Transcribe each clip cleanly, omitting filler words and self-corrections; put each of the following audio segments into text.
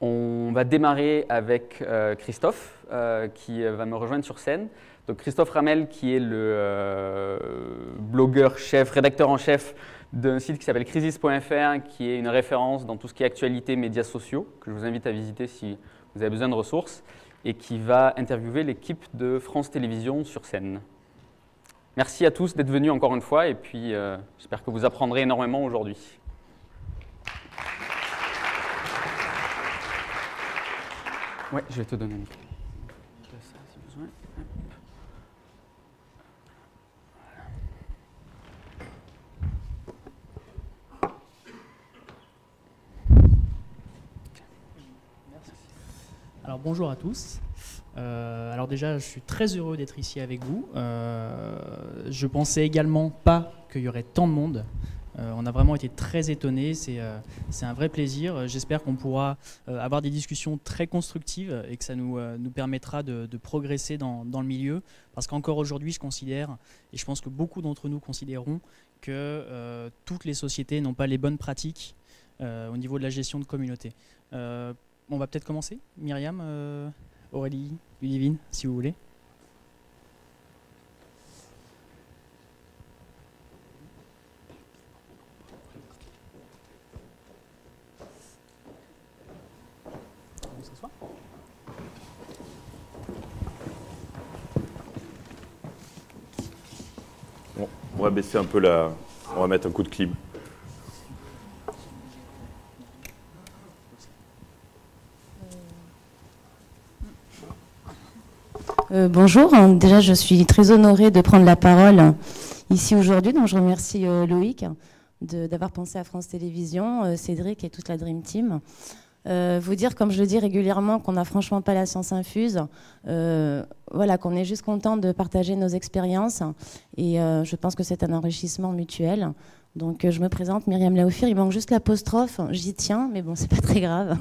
On va démarrer avec Christophe qui va me rejoindre sur scène. Donc Christophe Ramel qui est le blogueur chef, rédacteur en chef d'un site qui s'appelle crisis.fr, qui est une référence dans tout ce qui est actualité, médias sociaux, que je vous invite à visiter si vous avez besoin de ressources, et qui va interviewer l'équipe de France Télévisions sur scène. Merci à tous d'être venus encore une fois, et puis j'espère que vous apprendrez énormément aujourd'hui. Ouais, je vais te donner un micro. Ça, si besoin. Alors bonjour à tous. Alors déjà, je suis très heureux d'être ici avec vous. Je pensais également pas qu'il y aurait tant de monde. On a vraiment été très étonnés. C'est un vrai plaisir. J'espère qu'on pourra avoir des discussions très constructives et que ça nous permettra de progresser dans le milieu. Parce qu'encore aujourd'hui, je considère, et je pense que beaucoup d'entre nous considérons, que toutes les sociétés n'ont pas les bonnes pratiques au niveau de la gestion de communauté. On va peut-être commencer. Myriam, Aurélie, Ludivine, si vous voulez. On s'assoit. Bon, on va baisser un peu la... On va mettre un coup de clim. Bonjour, déjà je suis très honorée de prendre la parole ici aujourd'hui, donc je remercie Loïc d'avoir pensé à France Télévisions, Cédric et toute la Dream Team. Vous dire, comme je le dis régulièrement, qu'on n'a franchement pas la science infuse, voilà, qu'on est juste content de partager nos expériences et je pense que c'est un enrichissement mutuel. Donc je me présente, Myriam Laoufir, il manque juste l'apostrophe, j'y tiens, mais bon, c'est pas très grave.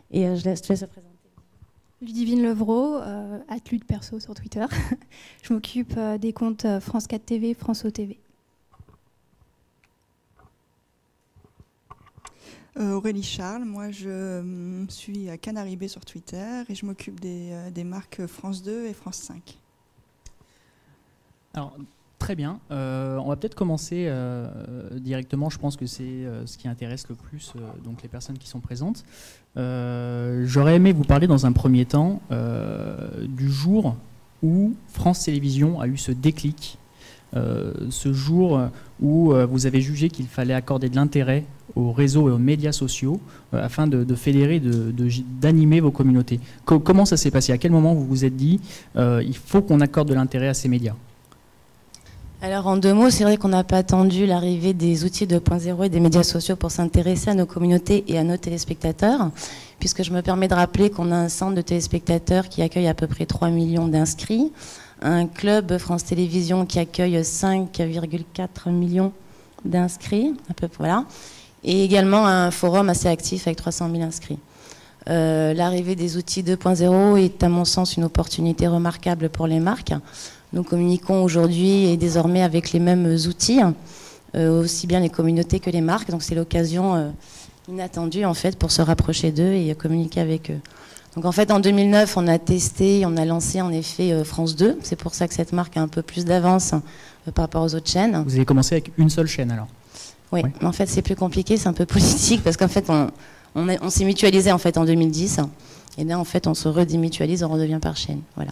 Et je te laisse te présenter. Ludivine Levrault, athlète perso sur Twitter. Je m'occupe des comptes France 4 TV, France OTV. Aurélie Charles, moi je suis à Canary Bay sur Twitter et je m'occupe des marques France 2 et France 5. Alors, très bien. On va peut-être commencer directement. Je pense que c'est ce qui intéresse le plus donc les personnes qui sont présentes. J'aurais aimé vous parler dans un premier temps du jour où France Télévisions a eu ce déclic, ce jour où vous avez jugé qu'il fallait accorder de l'intérêt aux réseaux et aux médias sociaux afin de fédérer, d'animer vos communautés. Comment ça s'est passé? À quel moment vous vous êtes dit il faut qu'on accorde de l'intérêt à ces médias? Alors en deux mots, c'est vrai qu'on n'a pas attendu l'arrivée des outils 2.0 et des médias sociaux pour s'intéresser à nos communautés et à nos téléspectateurs, puisque je me permets de rappeler qu'on a un centre de téléspectateurs qui accueille à peu près 3 millions d'inscrits, un club France Télévisions qui accueille 5,4 millions d'inscrits, à peu près, voilà, et également un forum assez actif avec 300 000 inscrits. L'arrivée des outils 2.0 est à mon sens une opportunité remarquable pour les marques. Nous communiquons aujourd'hui et désormais avec les mêmes outils, aussi bien les communautés que les marques. Donc c'est l'occasion inattendue en fait pour se rapprocher d'eux et communiquer avec eux. Donc en fait en 2009 on a testé, on a lancé en effet France 2. C'est pour ça que cette marque a un peu plus d'avance par rapport aux autres chaînes. Vous avez commencé avec une seule chaîne alors? Oui, mais en fait c'est plus compliqué, c'est un peu politique parce qu'en fait on s'est mutualisé en fait en 2010 et là en fait on se redémutualise, on redevient par chaîne. Voilà,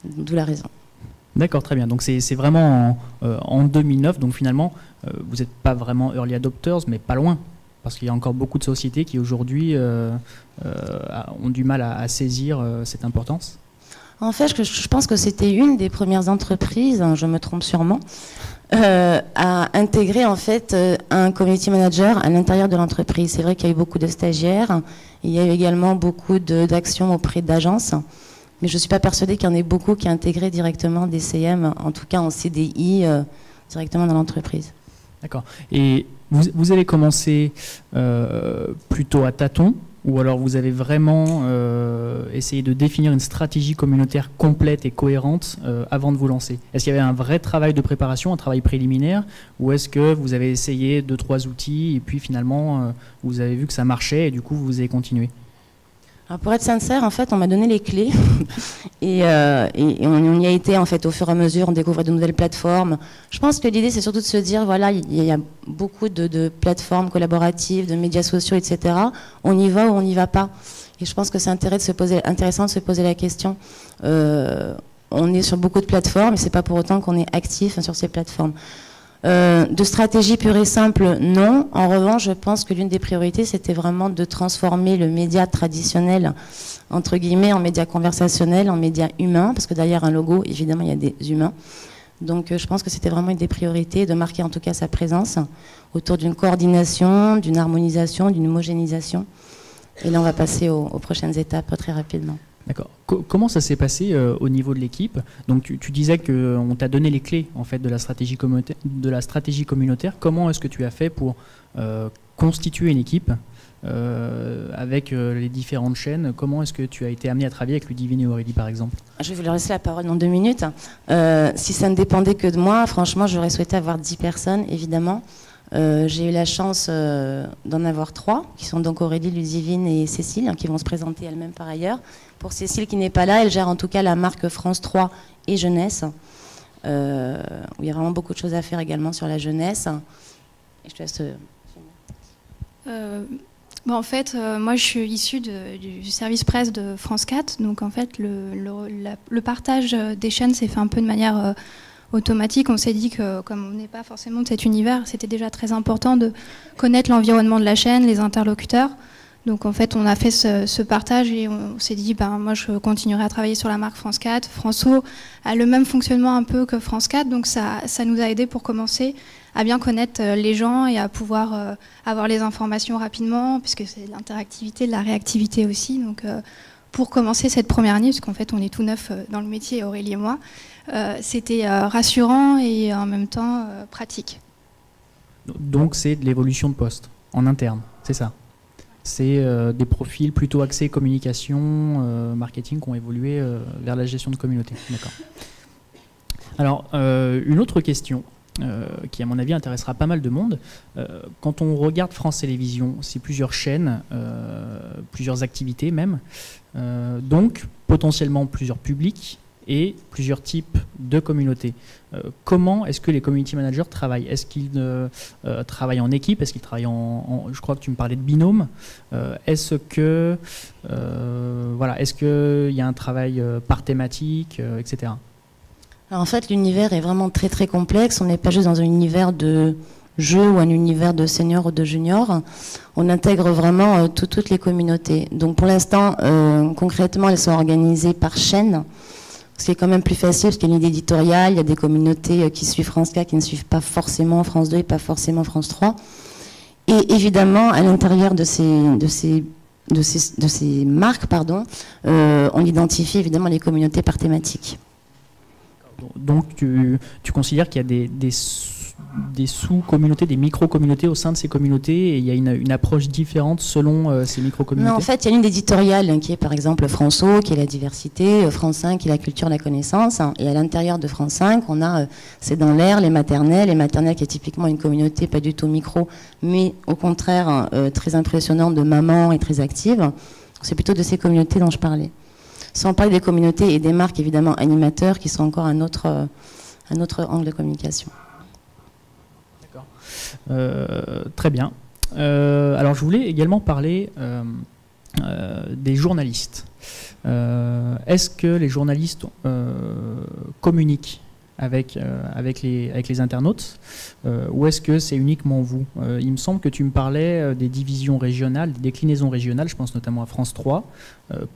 d'où la raison. D'accord, très bien. Donc c'est vraiment en 2009, donc finalement, vous n'êtes pas vraiment early adopters, mais pas loin, parce qu'il y a encore beaucoup de sociétés qui aujourd'hui ont du mal à saisir cette importance. En fait, je pense que c'était une des premières entreprises, je me trompe sûrement, à intégrer en fait un community manager à l'intérieur de l'entreprise. C'est vrai qu'il y a eu beaucoup de stagiaires, il y a eu également beaucoup d'actions auprès d'agences. Mais je ne suis pas persuadée qu'il y en ait beaucoup qui intégraient directement des CM, en tout cas en CDI, directement dans l'entreprise. D'accord. Et vous avez commencé plutôt à tâtons, ou alors vous avez vraiment essayé de définir une stratégie communautaire complète et cohérente avant de vous lancer? Est-ce qu'il y avait un vrai travail de préparation, un travail préliminaire, ou est-ce que vous avez essayé 2-3 outils et puis finalement vous avez vu que ça marchait et du coup vous avez continué? Alors pour être sincère, en fait, on m'a donné les clés et on y a été en fait au fur et à mesure. On découvrait de nouvelles plateformes. Je pense que l'idée, c'est surtout de se dire, voilà, il y a beaucoup de plateformes collaboratives, de médias sociaux, etc. On y va ou on n'y va pas. Et je pense que c'est intéressant de se poser la question. On est sur beaucoup de plateformes, mais c'est pas pour autant qu'on est actif sur ces plateformes. De stratégie pure et simple, non. En revanche, je pense que l'une des priorités, c'était vraiment de transformer le média traditionnel, entre guillemets, en média conversationnel, en média humain, parce que derrière un logo, évidemment, il y a des humains. Donc, je pense que c'était vraiment une des priorités, de marquer en tout cas sa présence autour d'une coordination, d'une harmonisation, d'une homogénéisation. Et là, on va passer aux prochaines étapes très rapidement. D'accord. Comment ça s'est passé au niveau de l'équipe? Donc tu disais qu'on t'a donné les clés en fait de la stratégie communautaire. Comment est-ce que tu as fait pour constituer une équipe avec les différentes chaînes? Comment est-ce que tu as été amené à travailler avec Ludivine et Aurélie par exemple? Je vais vous leur laisser la parole dans 2 minutes. Si ça ne dépendait que de moi, franchement, j'aurais souhaité avoir 10 personnes, évidemment. J'ai eu la chance d'en avoir 3, qui sont donc Aurélie, Ludivine et Cécile, qui vont se présenter elles-mêmes par ailleurs. Pour Cécile qui n'est pas là, elle gère en tout cas la marque France 3 et jeunesse, où il y a vraiment beaucoup de choses à faire également sur la jeunesse. Et je te laisse... En fait, moi je suis issue du service presse de France 4, donc en fait le partage des chaînes s'est fait un peu de manière... automatique. On s'est dit que comme on n'est pas forcément de cet univers, c'était déjà très important de connaître l'environnement de la chaîne, les interlocuteurs. Donc en fait on a fait ce partage et on s'est dit moi je continuerai à travailler sur la marque France 4. François a le même fonctionnement un peu que France 4, donc ça nous a aidé pour commencer à bien connaître les gens et à pouvoir avoir les informations rapidement, puisque c'est de l'interactivité, de la réactivité aussi. Donc pour commencer cette première année, puisqu'en fait on est tout neuf dans le métier, Aurélie et moi, c'était rassurant et en même temps pratique. Donc c'est de l'évolution de poste en interne, c'est ça? C'est des profils plutôt axés communication, marketing qui ont évolué vers la gestion de communauté. D'accord. Alors, une autre question qui, à mon avis, intéressera pas mal de monde. Quand on regarde France Télévisions, c'est plusieurs chaînes, plusieurs activités même, donc potentiellement plusieurs publics et plusieurs types de communautés. Comment est-ce que les community managers travaillent? Est-ce qu'ils travaillent en équipe? Est-ce qu'ils travaillent je crois que tu me parlais de binôme. Est-ce que est-ce qu'il y a un travail par thématique, etc. Alors en fait, l'univers est vraiment très très complexe. On n'est pas juste dans un univers de jeu ou un univers de senior ou de junior. On intègre vraiment toutes les communautés. Donc pour l'instant, concrètement, elles sont organisées par chaîne. C'est quand même plus facile parce qu'il y a une idée éditoriale, il y a des communautés qui suivent France 4 qui ne suivent pas forcément France 2 et pas forcément France 3. Et évidemment, à l'intérieur de ces marques, on identifie évidemment les communautés par thématique. Donc tu considères qu'il y a des sous-communautés, des micro-communautés au sein de ces communautés, et il y a une approche différente selon ces micro-communautés? Non, en fait, il y a une éditoriale qui est par exemple France O, qui est la diversité, France 5 qui est la culture, la connaissance, et à l'intérieur de France 5, on a C'est dans l'air, les maternelles qui est typiquement une communauté pas du tout micro, mais au contraire très impressionnante de mamans et très active. C'est plutôt de ces communautés dont je parlais. Sans parler des communautés et des marques évidemment animateurs qui sont encore un autre angle de communication. Très bien. Alors je voulais également parler des journalistes. Est-ce que les journalistes communiquent avec les internautes, ou est-ce que c'est uniquement vous? Il me semble que tu me parlais des divisions régionales, des déclinaisons régionales, je pense notamment à France 3.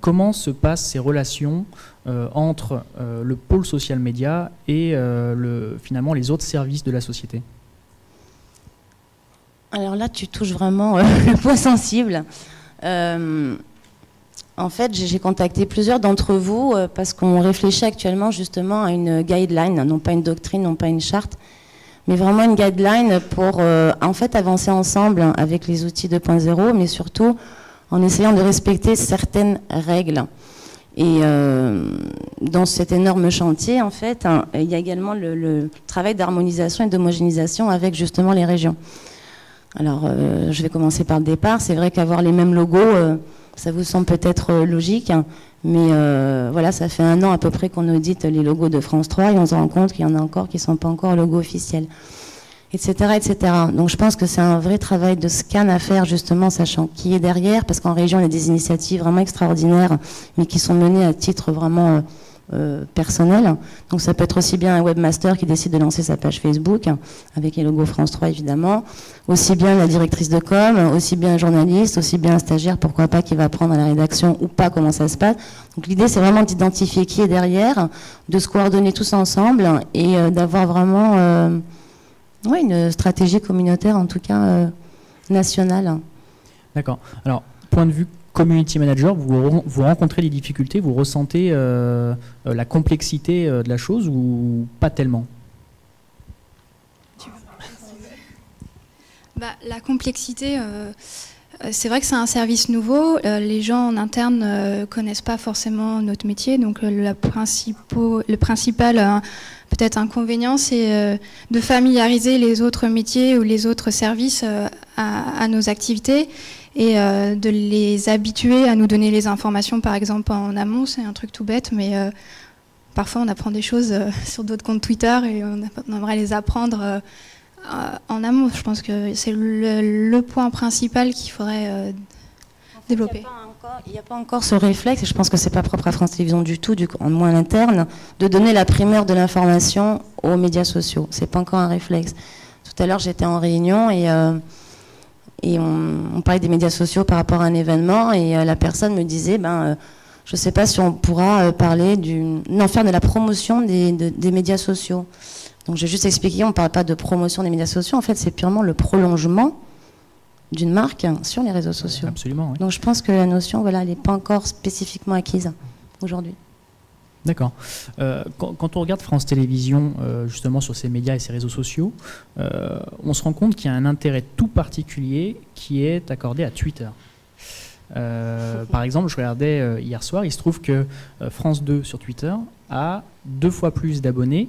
Comment se passent ces relations entre le pôle social média et finalement les autres services de la société? Alors là, tu touches vraiment le point sensible. En fait, j'ai contacté plusieurs d'entre vous parce qu'on réfléchit actuellement justement à une guideline, non pas une doctrine, non pas une charte, mais vraiment une guideline pour en fait avancer ensemble avec les outils 2.0, mais surtout en essayant de respecter certaines règles. Et dans cet énorme chantier, en fait, il y a également le travail d'harmonisation et d'homogénéisation avec justement les régions. Alors, je vais commencer par le départ. C'est vrai qu'avoir les mêmes logos, Ça vous semble peut-être logique, hein, mais voilà, ça fait 1 an à peu près qu'on audite les logos de France 3 et on se rend compte qu'il y en a encore qui ne sont pas encore logos officiels, etc., etc. Donc je pense que c'est un vrai travail de scan à faire, justement, sachant qui est derrière, parce qu'en région, il y a des initiatives vraiment extraordinaires, mais qui sont menées à titre vraiment personnel. Donc ça peut être aussi bien un webmaster qui décide de lancer sa page Facebook, avec les logos France 3 évidemment, aussi bien la directrice de com, aussi bien un journaliste, aussi bien un stagiaire, pourquoi pas, qui va apprendre à la rédaction ou pas comment ça se passe. Donc l'idée, c'est vraiment d'identifier qui est derrière, de se coordonner tous ensemble et d'avoir vraiment une stratégie communautaire, en tout cas nationale. D'accord. Alors, point de vue community manager, vous rencontrez des difficultés, vous ressentez la complexité de la chose ou pas tellement? La complexité, c'est vrai que c'est un service nouveau. Les gens en interne ne connaissent pas forcément notre métier. Donc le principal peut-être inconvénient, c'est de familiariser les autres métiers ou les autres services à nos activités. Et de les habituer à nous donner les informations, par exemple en amont, c'est un truc tout bête, mais parfois on apprend des choses sur d'autres comptes Twitter et on aimerait les apprendre en amont. Je pense que c'est le point principal qu'il faudrait développer. Il n'y a pas encore ce réflexe, et je pense que c'est pas propre à France Télévisions du tout, en moins à l'interne, de donner la primeur de l'information aux médias sociaux. C'est pas encore un réflexe. Tout à l'heure, j'étais en réunion et on parlait des médias sociaux par rapport à un événement et la personne me disait, je ne sais pas si on pourra parler faire de la promotion des médias sociaux. Donc j'ai juste expliqué, on ne parle pas de promotion des médias sociaux, en fait c'est purement le prolongement d'une marque sur les réseaux sociaux. Absolument, oui. Donc je pense que la notion, elle n'est pas encore spécifiquement acquise aujourd'hui. D'accord. Quand on regarde France Télévisions, justement sur ces médias et ces réseaux sociaux, on se rend compte qu'il y a un intérêt tout particulier qui est accordé à Twitter. Par exemple, je regardais hier soir, il se trouve que France 2 sur Twitter a 2 fois plus d'abonnés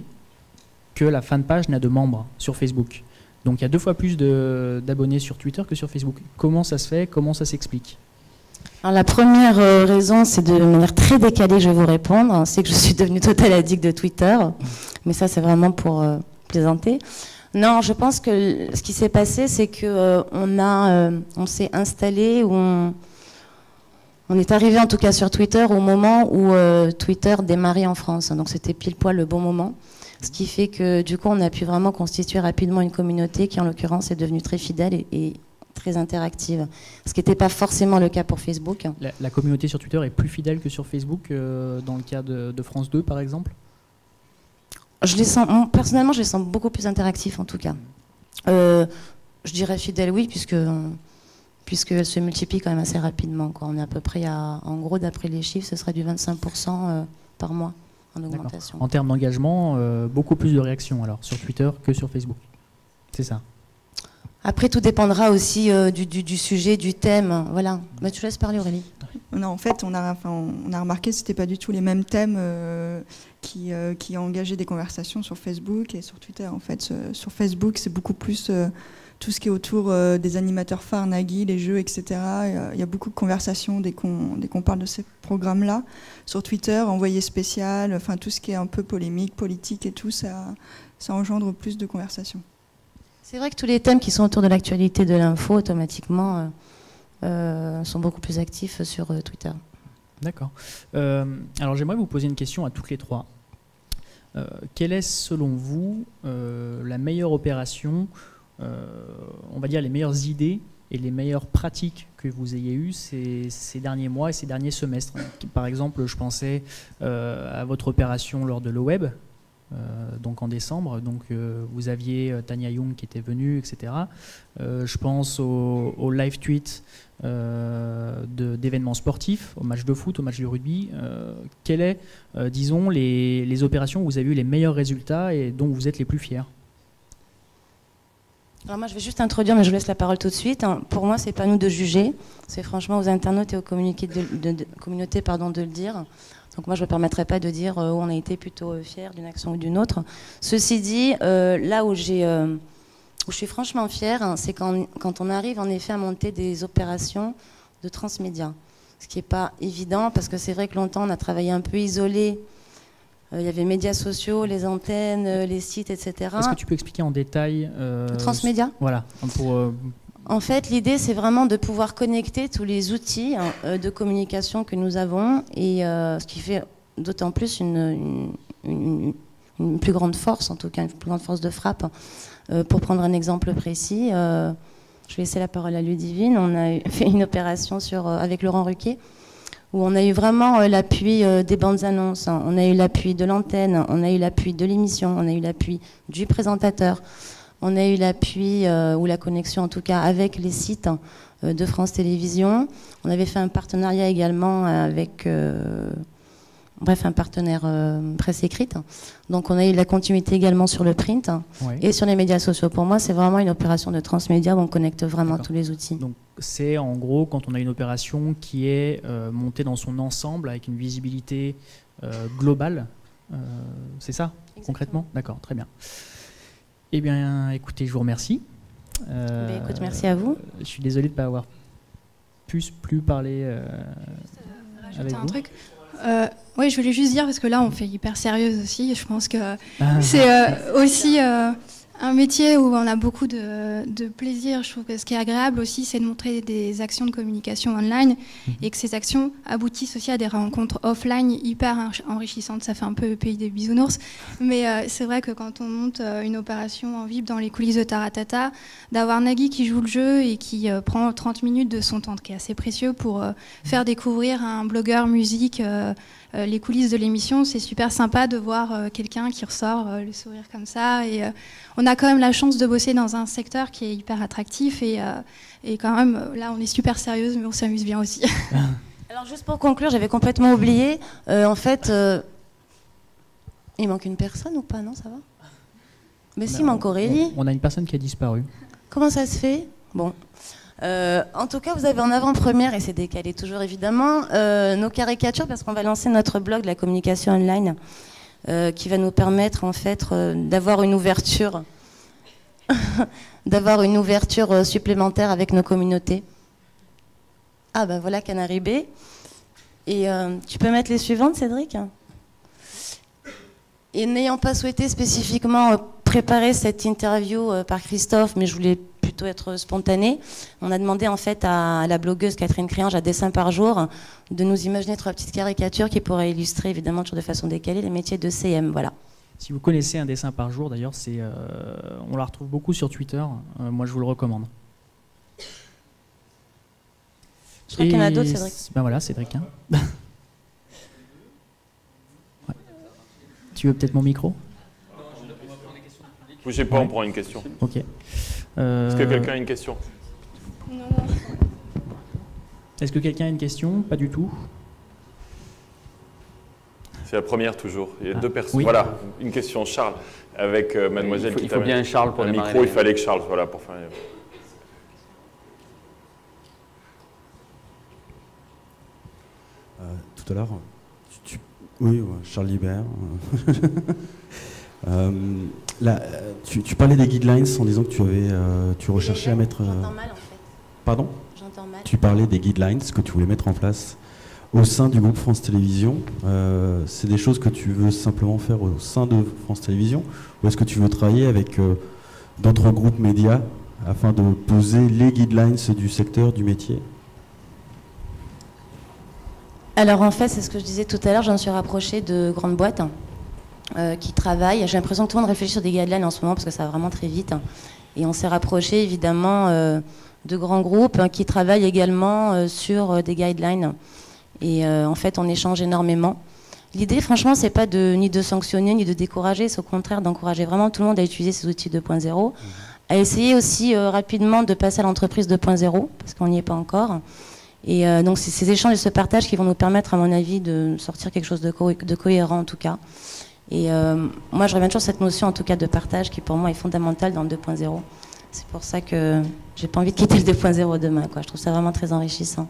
que la fanpage n'a de membres sur Facebook. Donc il y a 2 fois plus d'abonnés sur Twitter que sur Facebook. Comment ça se fait? Comment ça s'explique? Alors la première raison, c'est de manière très décalée, je vais vous répondre, c'est que je suis devenue total addict de Twitter, mais ça c'est vraiment pour plaisanter. Non, je pense que ce qui s'est passé, c'est que on s'est installé, ou on est arrivé en tout cas sur Twitter au moment où Twitter démarrait en France, donc c'était pile poil le bon moment. Ce qui fait que du coup on a pu vraiment constituer rapidement une communauté qui en l'occurrence est devenue très fidèle et très interactive, ce qui n'était pas forcément le cas pour Facebook. La communauté sur Twitter est plus fidèle que sur Facebook dans le cas de France 2 par exemple? Personnellement je les sens beaucoup plus interactifs en tout cas. Je dirais fidèles oui, puisqu'elles se multiplient quand même assez rapidement, quoi. On est à peu près en gros d'après les chiffres, ce serait du 25% par mois en augmentation. En termes d'engagement, beaucoup plus de réactions alors sur Twitter que sur Facebook. C'est ça. Après, tout dépendra aussi du sujet, du thème. Voilà. Mais tu laisses parler, Aurélie. Non, en fait, on a remarqué que ce n'était pas du tout les mêmes thèmes qui engageaient des conversations sur Facebook et sur Twitter. En fait, sur Facebook, c'est beaucoup plus tout ce qui est autour des animateurs phares, Nagui, les jeux, etc. Il y a beaucoup de conversations dès qu'on parle de ces programmes-là. Sur Twitter, envoyé spécial, enfin tout ce qui est un peu polémique, politique et tout, ça engendre plus de conversations. C'est vrai que tous les thèmes qui sont autour de l'actualité de l'info, automatiquement, sont beaucoup plus actifs sur Twitter. D'accord. Alors j'aimerais vous poser une question à toutes les trois. Quelle est selon vous la meilleure opération, on va dire les meilleures idées et les meilleures pratiques que vous ayez eues ces derniers mois et ces derniers semestres? Par exemple, je pensais à votre opération lors de l'OWeb, donc en décembre, donc vous aviez Tania Young qui était venue, etc. Je pense au live tweet d'événements sportifs, au match de foot, au match de rugby. Quelles est, disons, les opérations où vous avez eu les meilleurs résultats et dont vous êtes les plus fiers? Alors moi je vais juste introduire, mais je vous laisse la parole tout de suite. Pour moi, c'est pas nous de juger, c'est franchement aux internautes et aux communautés de le dire. Donc moi je ne me permettrai pas de dire où on a été plutôt fiers d'une action ou d'une autre. Ceci dit, là où je suis franchement fière, c'est quand on arrive en effet à monter des opérations de transmédia. ce qui n'est pas évident, parce que c'est vrai que longtemps, on a travaillé un peu isolé. Il y avait les médias sociaux, les antennes, les sites, etc. Est-ce que tu peux expliquer en détail Transmédia ? Voilà. En fait, l'idée, c'est vraiment de pouvoir connecter tous les outils de communication que nous avons, et ce qui fait d'autant plus une plus grande force, en tout cas une plus grande force de frappe. Pour prendre un exemple précis, je vais laisser la parole à Ludivine. On a fait une opération avec Laurent Ruquier, où on a eu vraiment l'appui des bandes annonces, on a eu l'appui de l'antenne, on a eu l'appui de l'émission, on a eu l'appui du présentateur, on a eu l'appui, ou la connexion en tout cas, avec les sites de France Télévisions. On avait fait un partenariat également avec, un partenaire presse écrite. Donc on a eu la continuité également sur le print et sur les médias sociaux. Pour moi, c'est vraiment une opération de transmédia où on connecte vraiment tous les outils. Donc c'est en gros quand on a une opération qui est montée dans son ensemble avec une visibilité globale. C'est ça, concrètement ? D'accord, très bien. Eh bien, écoutez, je vous remercie. Écoute, merci à vous. Je suis désolé de ne pas avoir plus parler avec un vous. Truc. Oui, je voulais juste dire, parce que là, on fait hyper sérieuse aussi. Je pense que c'est aussi un métier où on a beaucoup de plaisir. Je trouve que ce qui est agréable aussi, c'est de montrer des actions de communication online et que ces actions aboutissent aussi à des rencontres offline hyper enrichissantes. Ça fait un peu le pays des bisounours. Mais c'est vrai que quand on monte une opération en VIP dans les coulisses de Taratata, d'avoir Nagui qui joue le jeu et qui prend 30 minutes de son temps, qui est assez précieux pour faire découvrir à un blogueur musique les coulisses de l'émission, c'est super sympa de voir quelqu'un qui ressort le sourire comme ça. Et on a quand même la chance de bosser dans un secteur qui est hyper attractif et quand même, là, on est super sérieuse, mais on s'amuse bien aussi. Alors, juste pour conclure, j'avais complètement oublié. En fait, il manque une personne ou pas? Non, ça va? Mais si, il manque Aurélie. On a une personne qui a disparu. Comment ça se fait? Bon. En tout cas, vous avez en avant-première, et c'est décalé toujours évidemment, nos caricatures, parce qu'on va lancer notre blog de la communication online, qui va nous permettre en fait d'avoir une ouverture, supplémentaire avec nos communautés. Ah ben voilà Canary B. Et tu peux mettre les suivantes, Cédric? Et n'ayant pas souhaité spécifiquement préparer cette interview par Christophe, mais je voulais plutôt être spontanée, on a demandé en fait à la blogueuse Catherine Créange, à Dessin par jour, de nous imaginer 3 petites caricatures qui pourraient illustrer, évidemment toujours de façon décalée, les métiers de CM. Voilà. Si vous connaissez Un dessin par jour, d'ailleurs, on la retrouve beaucoup sur Twitter. Moi, je vous le recommande. Je crois qu'il y en a d'autres, Cédric. Ben voilà, Cédric. Hein. Ouais. Tu veux peut-être mon micro? Bougez pas, on prend une question. Ok. Est-ce que quelqu'un a une question? Non. Est-ce que quelqu'un a une question? Pas du tout. C'est la première toujours. Il y a 2 personnes. Oui. Voilà, une question. Charles, avec mademoiselle qui il faut bien Charles pour le démarrer. micro, il fallait que Charles soit là pour faire... Tout à l'heure, oui, Charles Libert. Là, tu parlais des guidelines en disant que tu recherchais à mettre... J'entends mal en fait. Pardon? J'entends mal. Tu parlais des guidelines que tu voulais mettre en place au sein du groupe France Télévisions. C'est des choses que tu veux simplement faire au sein de France Télévisions, ou est-ce que tu veux travailler avec d'autres groupes médias afin de poser les guidelines du secteur, du métier? Alors en fait, c'est ce que je disais tout à l'heure, j'en suis rapprochée de grandes boîtes qui travaillent. J'ai l'impression que tout le monde réfléchit sur des guidelines en ce moment parce que ça va vraiment très vite. Et on s'est rapproché évidemment de grands groupes qui travaillent également sur des guidelines. Et en fait, on échange énormément. L'idée, franchement, c'est pas ni de sanctionner ni de décourager, c'est au contraire d'encourager vraiment tout le monde à utiliser ces outils 2.0, à essayer aussi rapidement de passer à l'entreprise 2.0 parce qu'on n'y est pas encore. Et donc c'est ces échanges et ce partage qui vont nous permettre, à mon avis, de sortir quelque chose de cohérent en tout cas. Et moi, je reviens toujours sur cette notion en tout cas de partage qui pour moi est fondamentale dans le 2.0. C'est pour ça que j'ai pas envie de quitter le 2.0 demain, quoi. Je trouve ça vraiment très enrichissant.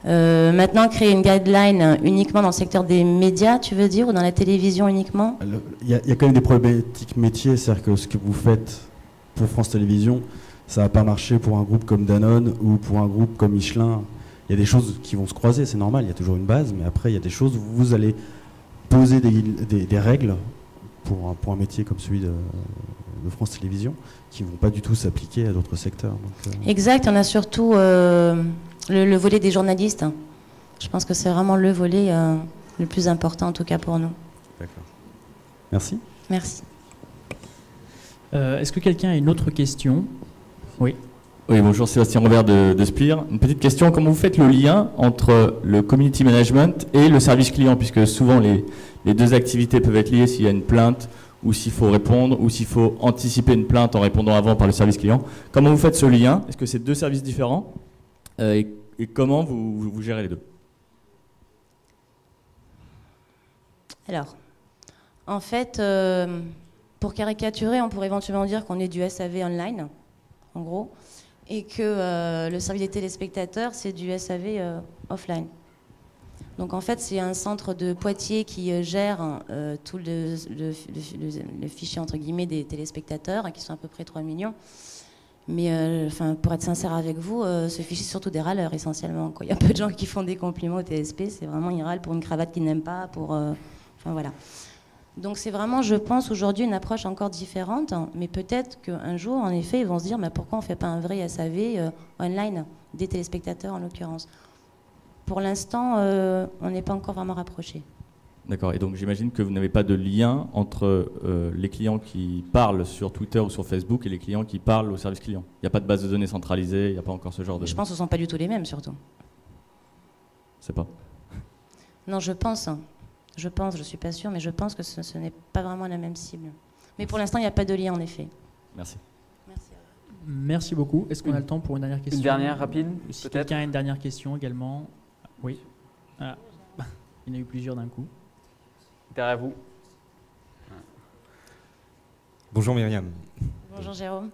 Maintenant, créer une guideline uniquement dans le secteur des médias, tu veux dire, ou dans la télévision uniquement? Il y a quand même des problématiques métiers, c'est-à-dire que ce que vous faites pour France Télévisions, ça va pas marcher pour un groupe comme Danone ou pour un groupe comme Michelin. il y a des choses qui vont se croiser, c'est normal, il y a toujours une base, mais après il y a des choses où vous allez poser des règles pour un métier comme celui de France Télévisions qui ne vont pas du tout s'appliquer à d'autres secteurs. Donc, Exact, on a surtout le volet des journalistes. Je pense que c'est vraiment le volet le plus important, en tout cas pour nous. D'accord. Merci. Merci. Est-ce que quelqu'un a une autre question? Oui. Oui, bonjour, Sébastien Robert de Spire. Une petite question, comment vous faites le lien entre le community management et le service client, puisque souvent les deux activités peuvent être liées s'il y a une plainte ou s'il faut répondre ou s'il faut anticiper une plainte en répondant avant par le service client. Comment vous faites ce lien? Est-ce que c'est deux services différents et comment vous gérez les deux? Alors, en fait, pour caricaturer, on pourrait éventuellement dire qu'on est du SAV online, en gros, et que le service des téléspectateurs, c'est du SAV offline. Donc en fait, c'est un centre de Poitiers qui gère tout le fichier entre guillemets des téléspectateurs, qui sont à peu près 3 millions. Mais pour être sincère avec vous, ce fichier, c'est surtout des râleurs essentiellement, quoi. Il y a peu de gens qui font des compliments au TSP, c'est vraiment ils râlent pour une cravate qu'ils n'aiment pas, pour... voilà. Donc c'est vraiment, je pense, aujourd'hui une approche encore différente, mais peut-être qu'un jour, en effet, ils vont se dire mais pourquoi on ne fait pas un vrai SAV online, des téléspectateurs en l'occurrence. Pour l'instant, on n'est pas encore vraiment rapprochés. D'accord, et donc j'imagine que vous n'avez pas de lien entre les clients qui parlent sur Twitter ou sur Facebook et les clients qui parlent au service client. Il n'y a pas de base de données centralisée, il n'y a pas encore ce genre de... Je pense que ce ne sont pas du tout les mêmes, surtout. C'est pas. Non, je pense, je ne suis pas sûre, mais je pense que ce n'est pas vraiment la même cible. Mais pour l'instant, il n'y a pas de lien, en effet. Merci. Merci beaucoup. Est-ce qu'on a le temps pour une dernière question? Une dernière, rapide, Si peut-être. quelqu'un a une dernière question également. Oui. Ah. Il y en a eu plusieurs d'un coup. Derrière vous. Bonjour Myriam. Bonjour Jérôme.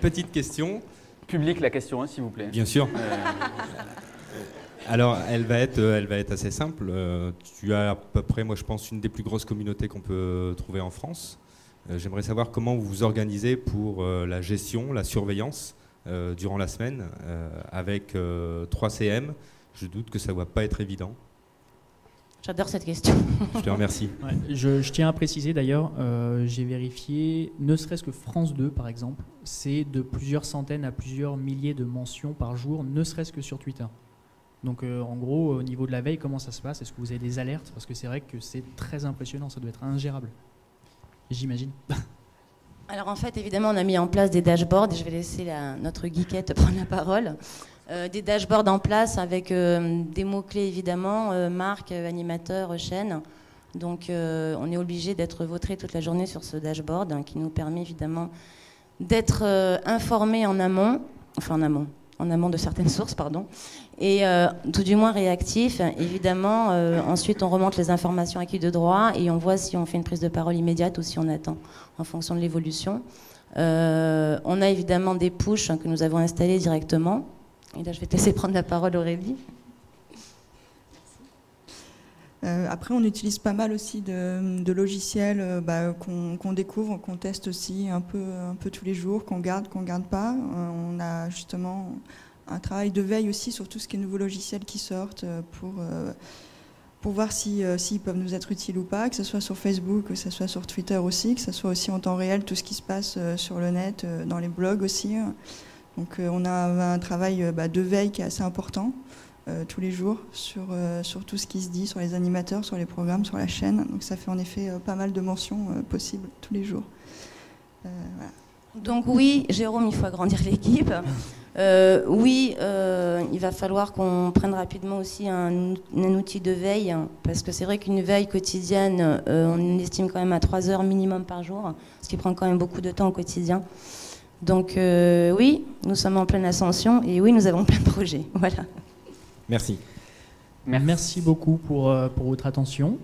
Petite question. Public la question, hein, s'il vous plaît. Bien sûr. Alors, elle va être assez simple. Tu as à peu près, moi je pense, une des plus grosses communautés qu'on peut trouver en France. J'aimerais savoir comment vous vous organisez pour la gestion, la surveillance durant la semaine avec 3 CM. Je doute que ça ne va pas être évident. J'adore cette question. Je te remercie. Ouais, je tiens à préciser d'ailleurs, j'ai vérifié, ne serait-ce que France 2 par exemple, c'est de plusieurs centaines à plusieurs milliers de mentions par jour, ne serait-ce que sur Twitter. Donc en gros, au niveau de la veille, comment ça se passe? Est-ce que vous avez des alertes? Parce que c'est vrai que c'est très impressionnant, ça doit être ingérable. J'imagine. Alors en fait, évidemment, on a mis en place des dashboards, et je vais laisser notre geekette prendre la parole. Des dashboards en place avec des mots-clés évidemment, marque, animateur, chaîne. Donc on est obligé d'être vautré toute la journée sur ce dashboard qui nous permet évidemment d'être informé en amont, en amont de certaines sources, pardon, et tout du moins réactif. Évidemment, ensuite on remonte les informations acquises de droit et on voit si on fait une prise de parole immédiate ou si on attend en fonction de l'évolution. On a évidemment des pushs que nous avons installés directement. Et là, je vais te laisser prendre la parole, Aurélie. Après, on utilise pas mal aussi de logiciels qu'on découvre, qu'on teste aussi un peu tous les jours, qu'on garde pas. On a justement un travail de veille aussi sur tout ce qui est nouveaux logiciels qui sortent pour voir s'ils peuvent nous être utiles ou pas, que ce soit sur Facebook, que ce soit sur Twitter aussi, que ce soit aussi en temps réel tout ce qui se passe sur le net, dans les blogs aussi. Donc on a un travail de veille qui est assez important tous les jours sur tout ce qui se dit, sur les animateurs, sur les programmes, sur la chaîne. Donc ça fait en effet pas mal de mentions possibles tous les jours. Voilà. Donc oui, Jérôme, il faut agrandir l'équipe. Oui, il va falloir qu'on prenne rapidement aussi un outil de veille, parce que c'est vrai qu'une veille quotidienne, on estime quand même à 3 heures minimum par jour, ce qui prend quand même beaucoup de temps au quotidien. Donc oui, nous sommes en pleine ascension et oui, nous avons plein de projets. Voilà. Merci. Merci beaucoup pour votre attention.